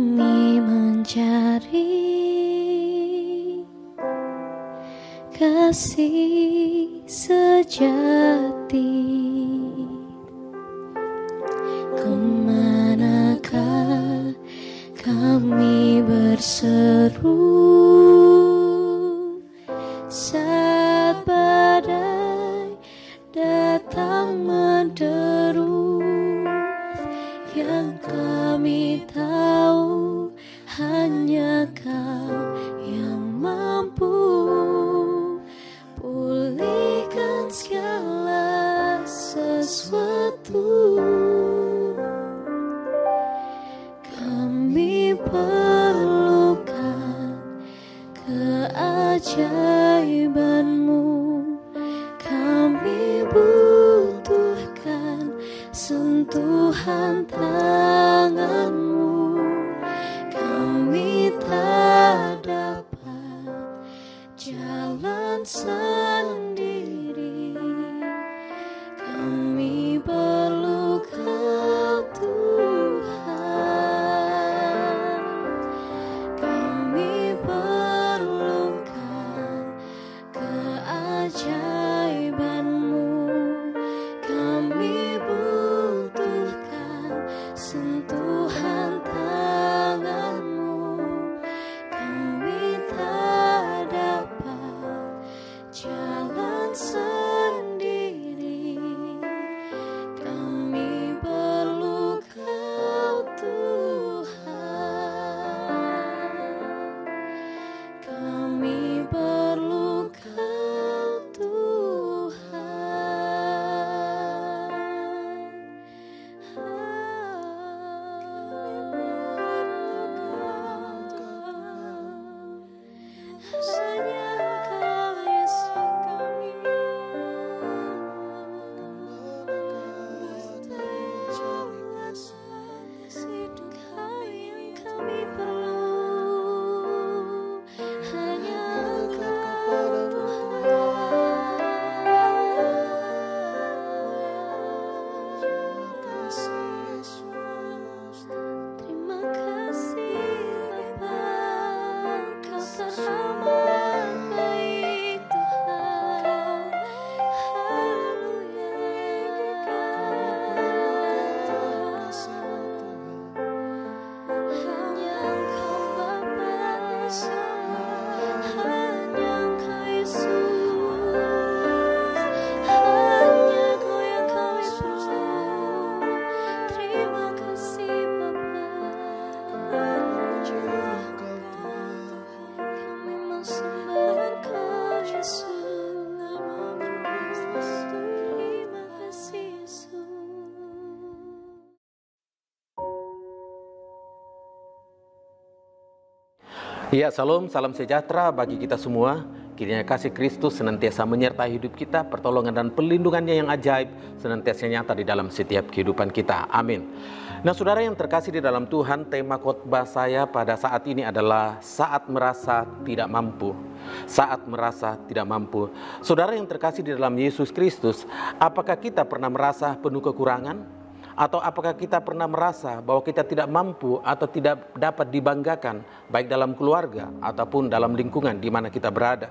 kami mencari kasih sejati. Kemanakah kami berseru saat badai datang menderu? Yang kami tahu hanya Kau yang mampu pulihkan segala sesuatu. Kami perlukan keajaiban-Mu, kami butuhkan sentuhan tangan-Mu. Kami tak dapat jalan sendiri, kami perlu Kau Tuhan. Kami perlukan keajaiban-Mu, kami butuhkan sentuhan tangan-Mu. Kami tak dapat jalan sendiri, kami perlu Kau Tuhan. Kami perlu Kau Tuhan. Hanya Engkau Yesus kami. Engkau yang kami perlu. Hanya Engkau Tuhan. Terima kasih Bapa, Kau teramat baik Tuhan. Haleluya. Hanya Engkau Bapa, hanya Engkau Yesus, hanya Kau yang kami perlu. Terima kasih Bapa. Kami mau sembah Engkau Yesus. Terima kasih Yesus. Ya, salam sejahtera bagi kita semua. Kiranya kasih Kristus senantiasa menyertai hidup kita, pertolongan dan perlindungannya yang ajaib senantiasa nyata di dalam setiap kehidupan kita. Amin. Nah, saudara yang terkasih di dalam Tuhan, tema khotbah saya pada saat ini adalah saat merasa tidak mampu. Saat merasa tidak mampu. Saudara yang terkasih di dalam Yesus Kristus, apakah kita pernah merasa penuh kekurangan? Atau apakah kita pernah merasa bahwa kita tidak mampu atau tidak dapat dibanggakan baik dalam keluarga ataupun dalam lingkungan di mana kita berada?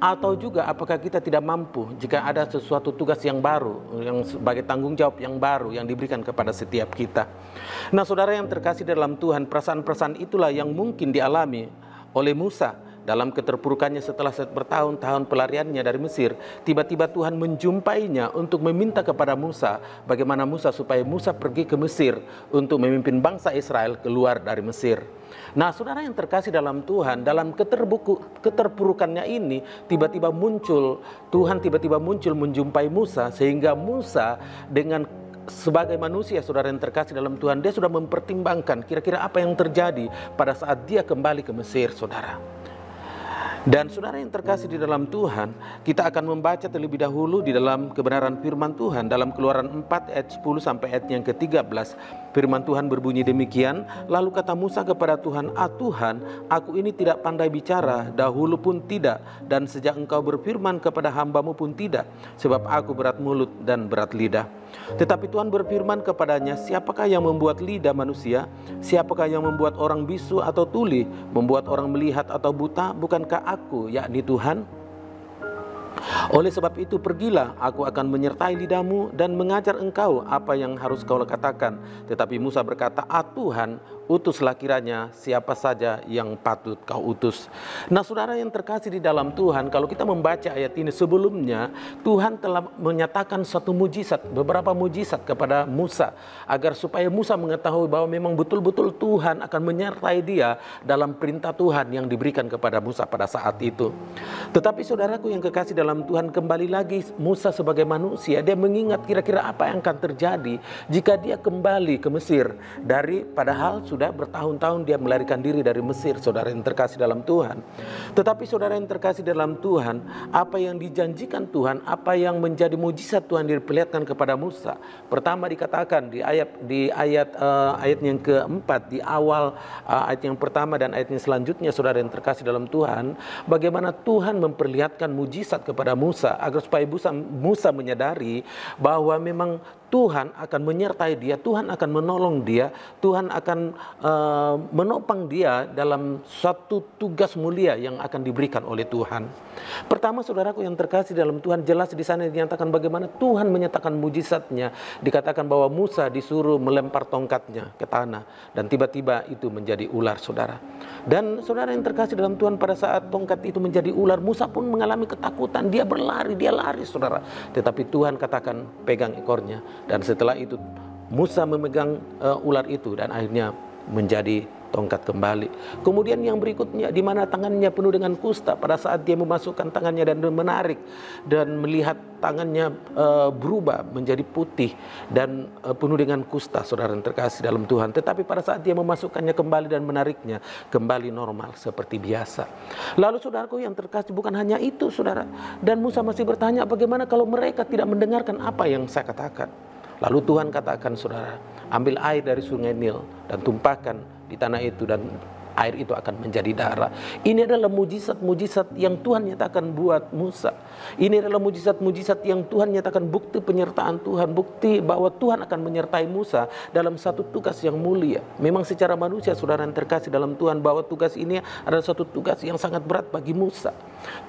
Atau juga apakah kita tidak mampu jika ada sesuatu tugas yang baru, yang sebagai tanggung jawab yang baru yang diberikan kepada setiap kita? Nah, saudara yang terkasih dalam Tuhan, perasaan-perasaan itulah yang mungkin dialami oleh Musa dalam keterpurukannya setelah bertahun-tahun pelariannya dari Mesir. Tiba-tiba Tuhan menjumpainya untuk meminta kepada Musa bagaimana supaya Musa pergi ke Mesir untuk memimpin bangsa Israel keluar dari Mesir. Nah, saudara yang terkasih dalam Tuhan, dalam keterpurukannya ini Tuhan tiba-tiba muncul menjumpai Musa, sehingga Musa dengan sebagai manusia, saudara yang terkasih dalam Tuhan, dia sudah mempertimbangkan kira-kira apa yang terjadi pada saat dia kembali ke Mesir, saudara. Dan saudara yang terkasih di dalam Tuhan, kita akan membaca terlebih dahulu di dalam kebenaran firman Tuhan dalam Keluaran 4 ayat 10 sampai ayat yang ke-13. Firman Tuhan berbunyi demikian, lalu kata Musa kepada Tuhan, Tuhan, aku ini tidak pandai bicara, dahulu pun tidak, dan sejak engkau berfirman kepada hambamu pun tidak, sebab aku berat mulut dan berat lidah. Tetapi Tuhan berfirman kepadanya, siapakah yang membuat lidah manusia? Siapakah yang membuat orang bisu atau tuli, membuat orang melihat atau buta? Bukankah aku, yakni Tuhan? Oleh sebab itu pergilah, aku akan menyertai lidahmu dan mengajar engkau apa yang harus kau katakan. Tetapi Musa berkata, Tuhan, utuslah kiranya siapa saja yang patut kau utus. Nah saudara yang terkasih di dalam Tuhan, kalau kita membaca ayat ini sebelumnya, Tuhan telah menyatakan satu mujizat, beberapa mujizat kepada Musa, agar supaya Musa mengetahui bahwa memang betul-betul Tuhan akan menyertai dia dalam perintah Tuhan yang diberikan kepada Musa pada saat itu. Tetapi saudaraku yang kekasih dalam Tuhan, kembali lagi Musa sebagai manusia, dia mengingat kira-kira apa yang akan terjadi jika dia kembali ke Mesir. Padahal sudah bertahun-tahun dia melarikan diri dari Mesir, saudara yang terkasih dalam Tuhan. Tetapi saudara yang terkasih dalam Tuhan, apa yang dijanjikan Tuhan, apa yang menjadi mujizat Tuhan diperlihatkan kepada Musa. Pertama dikatakan di ayat yang keempat, di awal ayat yang pertama dan ayat yang selanjutnya, saudara yang terkasih dalam Tuhan, bagaimana Tuhan memperlihatkan mujizat kepada Musa agar supaya Musa menyadari bahwa memang Tuhan akan menyertai dia, Tuhan akan menolong dia, Tuhan akan menopang dia dalam suatu tugas mulia yang akan diberikan oleh Tuhan. Pertama saudaraku yang terkasih dalam Tuhan, jelas di sana dinyatakan bagaimana Tuhan menyatakan mujizatnya. Dikatakan bahwa Musa disuruh melempar tongkatnya ke tanah dan tiba-tiba itu menjadi ular, saudara. Dan saudara yang terkasih dalam Tuhan, pada saat tongkat itu menjadi ular, Musa pun mengalami ketakutan, dia lari saudara. Tetapi Tuhan katakan pegang ekornya. Dan setelah itu Musa memegang ular itu dan akhirnya menjadi tongkat kembali. Kemudian yang berikutnya, di mana tangannya penuh dengan kusta, pada saat dia memasukkan tangannya dan menarik dan melihat tangannya berubah menjadi putih dan penuh dengan kusta, saudara yang terkasih dalam Tuhan. Tetapi pada saat dia memasukkannya kembali dan menariknya kembali normal seperti biasa. Lalu saudaraku yang terkasih, bukan hanya itu saudara, dan Musa masih bertanya, bagaimana kalau mereka tidak mendengarkan apa yang saya katakan? Lalu Tuhan katakan, saudara, ambil air dari sungai Nil dan tumpahkan di tanah itu dan air itu akan menjadi darah. Ini adalah mujizat-mujizat yang Tuhan nyatakan buat Musa. Ini adalah mujizat-mujizat yang Tuhan nyatakan bukti penyertaan Tuhan, bukti bahwa Tuhan akan menyertai Musa dalam satu tugas yang mulia. Memang secara manusia, saudara yang terkasih dalam Tuhan, bahwa tugas ini adalah satu tugas yang sangat berat bagi Musa.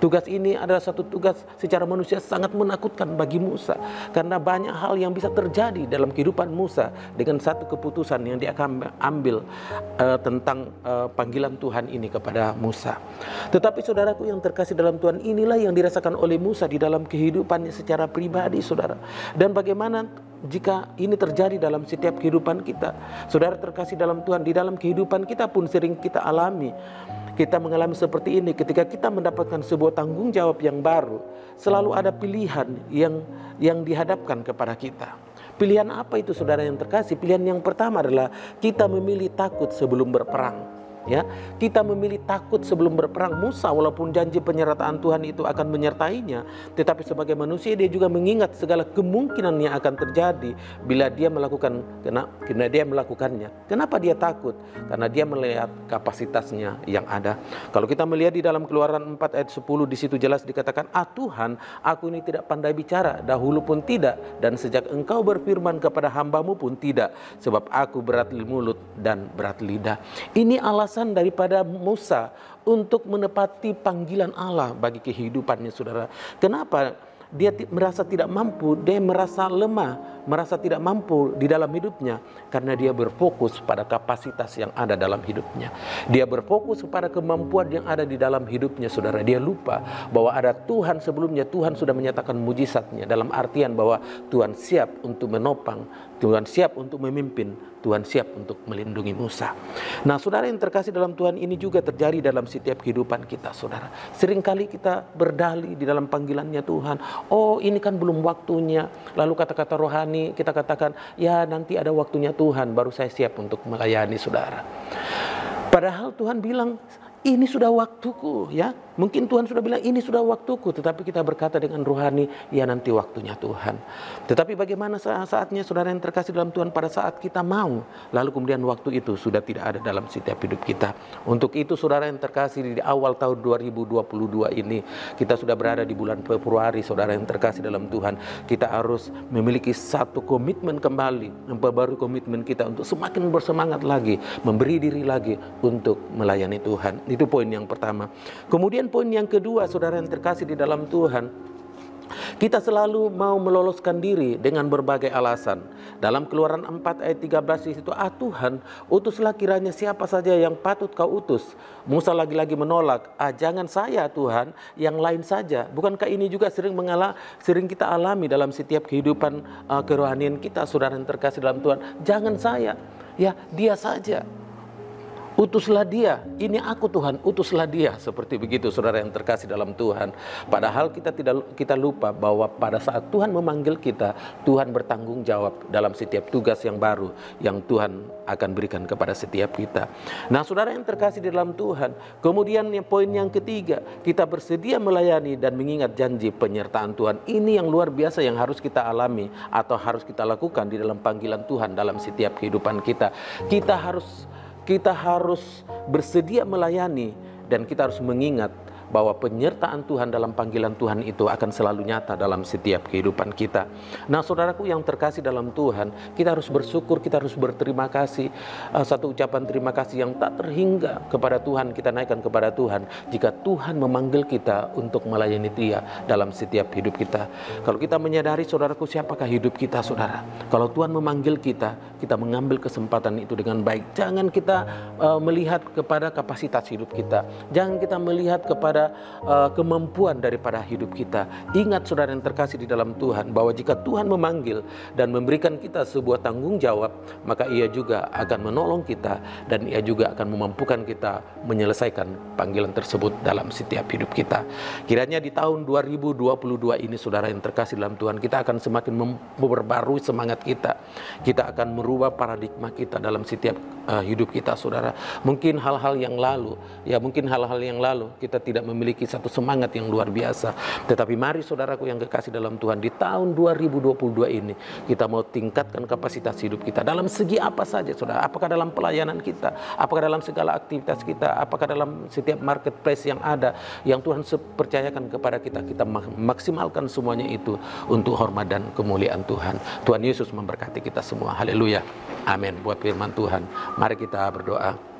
Tugas ini adalah satu tugas secara manusia sangat menakutkan bagi Musa, karena banyak hal yang bisa terjadi dalam kehidupan Musa dengan satu keputusan yang dia akan ambil tentang panggilan Tuhan ini kepada Musa. Tetapi saudaraku yang terkasih dalam Tuhan, inilah yang dirasakan oleh Musa di dalam kehidupannya secara pribadi, saudara. Dan bagaimana jika ini terjadi dalam setiap kehidupan kita, saudara terkasih dalam Tuhan, di dalam kehidupan kita pun sering kita alami. Kita mengalami seperti ini ketika kita mendapatkan sebuah tanggung jawab yang baru. Selalu ada pilihan yang dihadapkan kepada kita. Pilihan apa itu, saudara yang terkasih? Pilihan yang pertama adalah kita memilih takut sebelum berperang. Ya, kita memilih takut sebelum berperang. Musa walaupun janji penyertaan Tuhan itu akan menyertainya, tetapi sebagai manusia dia juga mengingat segala kemungkinan yang akan terjadi bila dia melakukannya. Kenapa dia takut? Karena dia melihat kapasitasnya yang ada. Kalau kita melihat di dalam Keluaran 4 ayat 10, di situ jelas dikatakan, Tuhan, aku ini tidak pandai bicara, dahulu pun tidak, dan sejak engkau berfirman kepada hambamu pun tidak, sebab aku berat mulut dan berat lidah. Ini alasan daripada Musa untuk menepati panggilan Allah bagi kehidupannya, saudara. Kenapa dia merasa tidak mampu, dia merasa lemah, merasa tidak mampu di dalam hidupnya? Karena dia berfokus pada kapasitas yang ada dalam hidupnya. Dia berfokus pada kemampuan yang ada di dalam hidupnya, saudara. Dia lupa bahwa ada Tuhan sebelumnya. Tuhan sudah menyatakan mujizatnya, dalam artian bahwa Tuhan siap untuk menopang, Tuhan siap untuk memimpin, Tuhan siap untuk melindungi Musa. Nah, saudara yang terkasih dalam Tuhan, ini juga terjadi dalam setiap kehidupan kita, saudara. Seringkali kita berdalih di dalam panggilannya Tuhan. Oh, ini kan belum waktunya. Lalu kata-kata rohani kita katakan, ya nanti ada waktunya Tuhan, baru saya siap untuk melayani, saudara. Padahal Tuhan bilang, ini sudah waktuku, ya. Mungkin Tuhan sudah bilang ini sudah waktuku, tetapi kita berkata dengan rohani, ya nanti waktunya Tuhan. Tetapi bagaimana saatnya saudara yang terkasih dalam Tuhan, pada saat kita mau, lalu kemudian waktu itu sudah tidak ada dalam setiap hidup kita. Untuk itu saudara yang terkasih, di awal tahun 2022 ini, kita sudah berada di bulan Februari, saudara yang terkasih dalam Tuhan. Kita harus memiliki satu komitmen kembali, memperbarui komitmen kita untuk semakin bersemangat lagi, memberi diri lagi untuk melayani Tuhan. Itu poin yang pertama. Kemudian poin yang kedua, saudara yang terkasih di dalam Tuhan, kita selalu mau meloloskan diri dengan berbagai alasan. Dalam Keluaran 4 ayat 13 di situ, Tuhan, utuslah kiranya siapa saja yang patut kau utus. Musa lagi-lagi menolak, jangan saya Tuhan, yang lain saja. Bukankah ini juga sering kita alami dalam setiap kehidupan kerohanian kita, saudara yang terkasih dalam Tuhan. Jangan saya, ya dia saja. Utuslah dia, ini aku Tuhan, utuslah dia. Seperti begitu saudara yang terkasih dalam Tuhan. Padahal kita lupa bahwa pada saat Tuhan memanggil kita, Tuhan bertanggung jawab dalam setiap tugas yang baru yang Tuhan akan berikan kepada setiap kita. Nah saudara yang terkasih di dalam Tuhan, kemudian poin yang ketiga, kita bersedia melayani dan mengingat janji penyertaan Tuhan. Ini yang luar biasa yang harus kita alami atau harus kita lakukan di dalam panggilan Tuhan dalam setiap kehidupan kita. Kita harus bersedia melayani dan kita harus mengingat bahwa penyertaan Tuhan dalam panggilan Tuhan itu akan selalu nyata dalam setiap kehidupan kita. Nah saudaraku yang terkasih dalam Tuhan, kita harus bersyukur, kita harus berterima kasih. Satu ucapan terima kasih yang tak terhingga kepada Tuhan, kita naikkan kepada Tuhan jika Tuhan memanggil kita untuk melayani Dia dalam setiap hidup kita. Kalau kita menyadari saudaraku, siapakah hidup kita saudara? Kalau Tuhan memanggil kita, kita mengambil kesempatan itu dengan baik. Jangan kita melihat kepada kapasitas hidup kita. Jangan kita melihat kepada kemampuan daripada hidup kita. Ingat saudara yang terkasih di dalam Tuhan, bahwa jika Tuhan memanggil dan memberikan kita sebuah tanggung jawab, maka Ia juga akan menolong kita dan Ia juga akan memampukan kita menyelesaikan panggilan tersebut dalam setiap hidup kita. Kiranya di tahun 2022 ini saudara yang terkasih dalam Tuhan, kita akan semakin memperbarui semangat kita. Kita akan merubah paradigma kita dalam setiap hidup kita saudara. Mungkin hal-hal yang lalu kita tidak memiliki satu semangat yang luar biasa. Tetapi mari saudaraku yang kekasih dalam Tuhan, di tahun 2022 ini kita mau tingkatkan kapasitas hidup kita dalam segi apa saja saudara. Apakah dalam pelayanan kita, apakah dalam segala aktivitas kita, apakah dalam setiap marketplace yang ada, yang Tuhan percayakan kepada kita, kita maksimalkan semuanya itu untuk hormat dan kemuliaan Tuhan. Tuhan Yesus memberkati kita semua. Haleluya. Amin. Buat firman Tuhan, mari kita berdoa.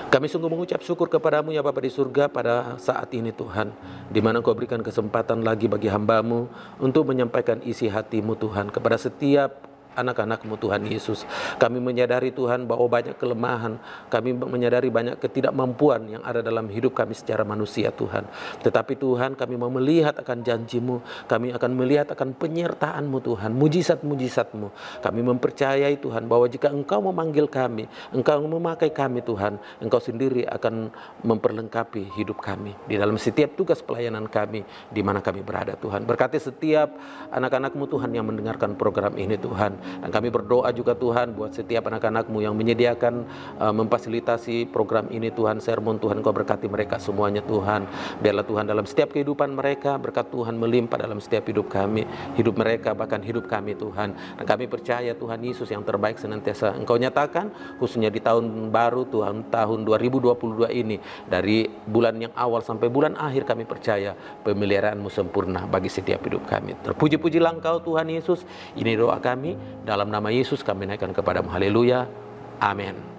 Kami sungguh mengucap syukur kepadamu ya Bapa di surga pada saat ini Tuhan, di mana Kau berikan kesempatan lagi bagi hamba-Mu untuk menyampaikan isi hati-Mu Tuhan kepada setiap anak-anak-Mu Tuhan Yesus. Kami menyadari Tuhan bahwa banyak kelemahan, kami menyadari banyak ketidakmampuan yang ada dalam hidup kami secara manusia Tuhan. Tetapi Tuhan, kami mau melihat akan janji-Mu, kami akan melihat akan penyertaan-Mu Tuhan, mujizat-mujizat-Mu. Kami mempercayai Tuhan bahwa jika Engkau memanggil kami, Engkau memakai kami Tuhan, Engkau sendiri akan memperlengkapi hidup kami di dalam setiap tugas pelayanan kami di mana kami berada Tuhan. Berkati setiap anak-anak-Mu Tuhan yang mendengarkan program ini Tuhan. Dan kami berdoa juga Tuhan buat setiap anak-anak-Mu yang menyediakan, memfasilitasi program ini Tuhan, sermon Tuhan, Kau berkati mereka semuanya Tuhan. Biarlah Tuhan dalam setiap kehidupan mereka, berkat Tuhan melimpah dalam setiap hidup kami, hidup mereka, bahkan hidup kami Tuhan. Dan kami percaya Tuhan Yesus yang terbaik senantiasa Engkau nyatakan, khususnya di tahun baru Tuhan, tahun 2022 ini, dari bulan yang awal sampai bulan akhir kami percaya pemeliharaan-Mu sempurna bagi setiap hidup kami. Terpuji-pujilah Engkau Tuhan Yesus. Ini doa kami. Dalam nama Yesus kami naikkan kepadamu. Haleluya. Amin.